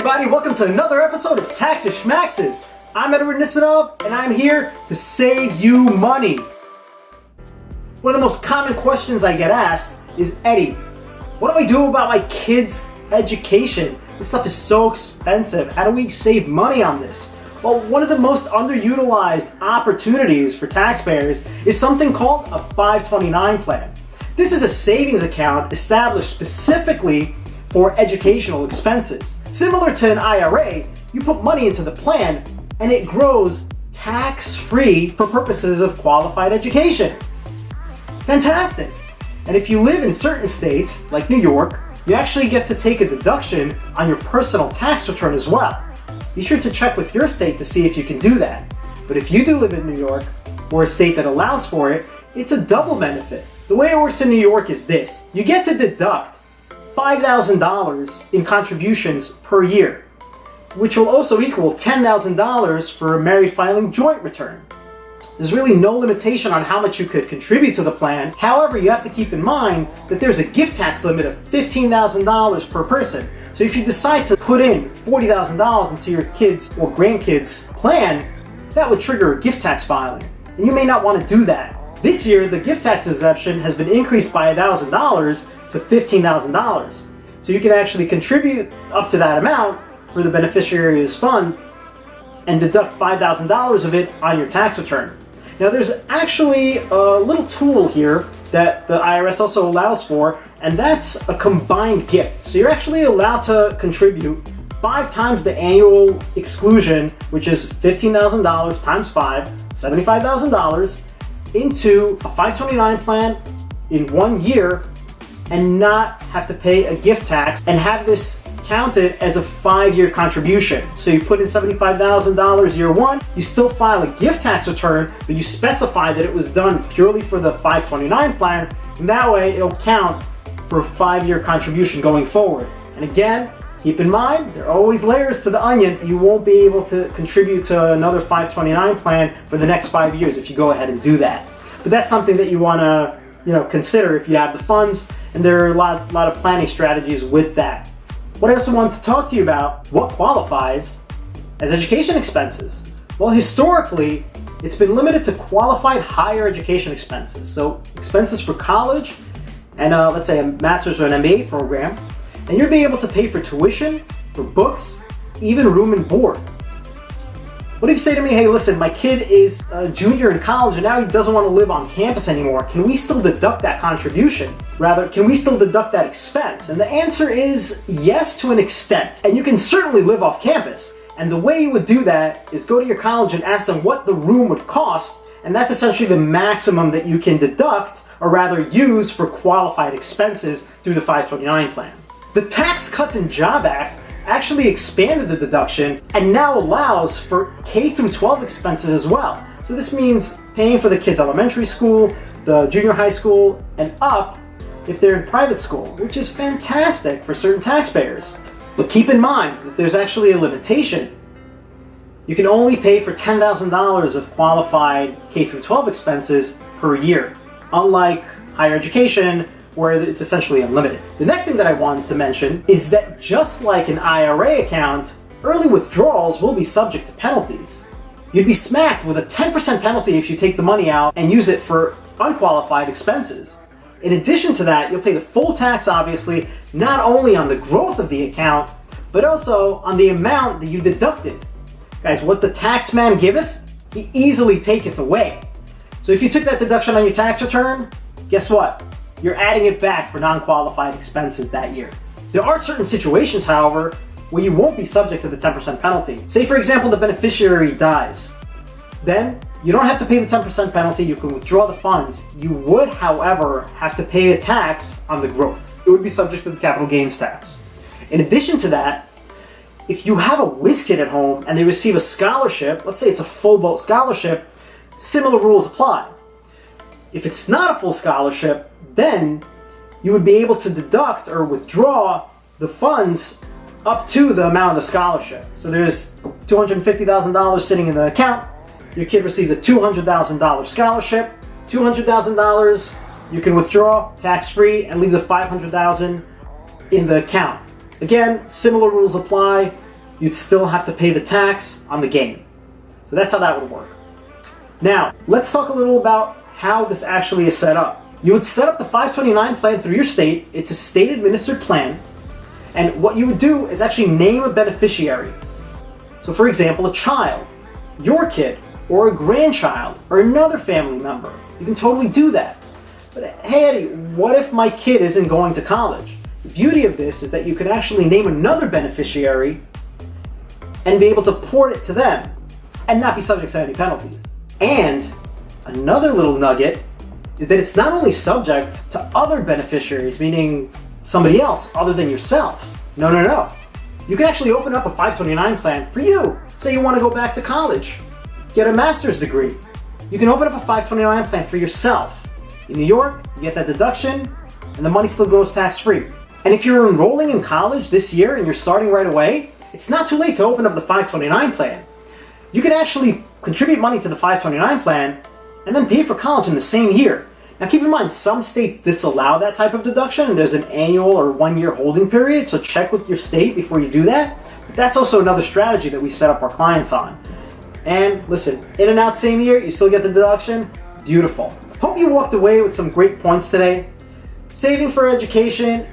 everybody, welcome to another episode of Taxes Schmaxes. I'm Edward Nisanov, and I'm here to save you money. One of the most common questions I get asked is, Eddie, what do I do about my kids' education? This stuff is so expensive. How do we save money on this? Well, one of the most underutilized opportunities for taxpayers is something called a 529 plan. This is a savings account established specifically for educational expenses. Similar to an IRA, you put money into the plan and it grows tax-free for purposes of qualified education. Fantastic! And if you live in certain states, like New York, you actually get to take a deduction on your personal tax return as well. Be sure to check with your state to see if you can do that. But if you do live in New York, or a state that allows for it, it's a double benefit. The way it works in New York is this. You get to deduct $5,000 in contributions per year, which will also equal $10,000 for a married filing joint return. There's really no limitation on how much you could contribute to the plan. However, you have to keep in mind that there's a gift tax limit of $15,000 per person. So if you decide to put in $40,000 into your kids' or grandkids' plan, that would trigger a gift tax filing. And you may not want to do that. This year, the gift tax exemption has been increased by $1,000 to $15,000. So you can actually contribute up to that amount for the beneficiary's fund and deduct $5,000 of it on your tax return. Now there's actually a little tool here that the IRS also allows for, and that's a combined gift. So you're actually allowed to contribute 5 times the annual exclusion, which is $15,000 times 5, $75,000, into a 529 plan in 1 year and not have to pay a gift tax and have this counted as a 5-year contribution. So you put in $75,000 year 1, you still file a gift tax return, but you specify that it was done purely for the 529 plan, and that way it'll count for a 5-year contribution going forward. And again, keep in mind, there are always layers to the onion. You won't be able to contribute to another 529 plan for the next 5 years if you go ahead and do that. But that's something that you want to consider if you have the funds, and there are a lot of planning strategies with that. What I also wanted to talk to you about, what qualifies as education expenses? Well, historically, it's been limited to qualified higher education expenses. So expenses for college and let's say a master's or an MBA program, and you'll be able to pay for tuition, for books, even room and board. What if you say to me, hey, listen, my kid is a junior in college and now he doesn't want to live on campus anymore. Can we still deduct that contribution? Rather, can we still deduct that expense? And the answer is yes, to an extent. And you can certainly live off campus. And the way you would do that is go to your college and ask them what the room would cost. And that's essentially the maximum that you can deduct, or rather use, for qualified expenses through the 529 plan. The Tax Cuts and Jobs Act actually expanded the deduction and now allows for K through 12 expenses as well. So this means paying for the kids' elementary school, the junior high school, and up if they're in private school, which is fantastic for certain taxpayers. But keep in mind that there's actually a limitation. You can only pay for $10,000 of qualified K through 12 expenses per year, unlike higher education, where it's essentially unlimited. The next thing that I wanted to mention is that just like an IRA account, early withdrawals will be subject to penalties. You'd be smacked with a 10% penalty if you take the money out and use it for unqualified expenses. In addition to that, you'll pay the full tax, obviously, not only on the growth of the account, but also on the amount that you deducted. Guys, what the tax man giveth, he easily taketh away. So if you took that deduction on your tax return, guess what? You're adding it back for non-qualified expenses that year. There are certain situations, however, where you won't be subject to the 10% penalty. Say, for example, the beneficiary dies. Then you don't have to pay the 10% penalty, you can withdraw the funds. You would, however, have to pay a tax on the growth. It would be subject to the capital gains tax. In addition to that, if you have a whiz kid at home and they receive a scholarship, let's say it's a full boat scholarship, similar rules apply. If it's not a full scholarship, then you would be able to deduct or withdraw the funds up to the amount of the scholarship. So there's $250,000 sitting in the account. Your kid received a $200,000 scholarship. $200,000 you can withdraw tax-free and leave the $500,000 in the account. Again, similar rules apply. you'd still have to pay the tax on the gain. So that's how that would work. Now, let's talk a little about how this actually is set up. You would set up the 529 plan through your state. It's a state-administered plan. And what you would do is actually name a beneficiary. So for example, a child, your kid, or a grandchild, or another family member. You can totally do that. But hey Eddie, what if my kid isn't going to college? The beauty of this is that you can actually name another beneficiary and be able to port it to them and not be subject to any penalties. And another little nugget is that it's not only subject to other beneficiaries, meaning somebody else other than yourself. No. You can actually open up a 529 plan for you. Say you want to go back to college, get a master's degree. You can open up a 529 plan for yourself. In New York, you get that deduction, and the money still goes tax-free. And if you're enrolling in college this year and you're starting right away, it's not too late to open up the 529 plan. You can actually contribute money to the 529 plan and then pay for college in the same year. Now keep in mind, some states disallow that type of deduction, and there's an annual or 1-year holding period, so check with your state before you do that. But that's also another strategy that we set up our clients on. And listen, in and out same year, you still get the deduction. Beautiful. Hope you walked away with some great points today. Saving for education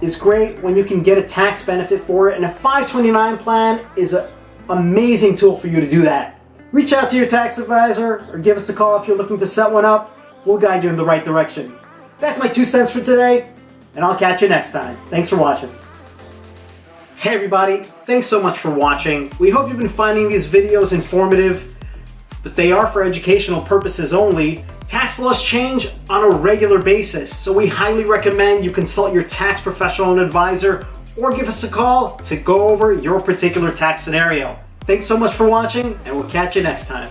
is great when you can get a tax benefit for it, and a 529 plan is an amazing tool for you to do that. Reach out to your tax advisor or give us a call if you're looking to set one up. We'll guide you in the right direction. That's my 2 cents for today, and I'll catch you next time. Thanks for watching. Hey everybody, thanks so much for watching. We hope you've been finding these videos informative, but they are for educational purposes only. Tax laws change on a regular basis, so we highly recommend you consult your tax professional and advisor, or give us a call to go over your particular tax scenario. Thanks so much for watching, and we'll catch you next time.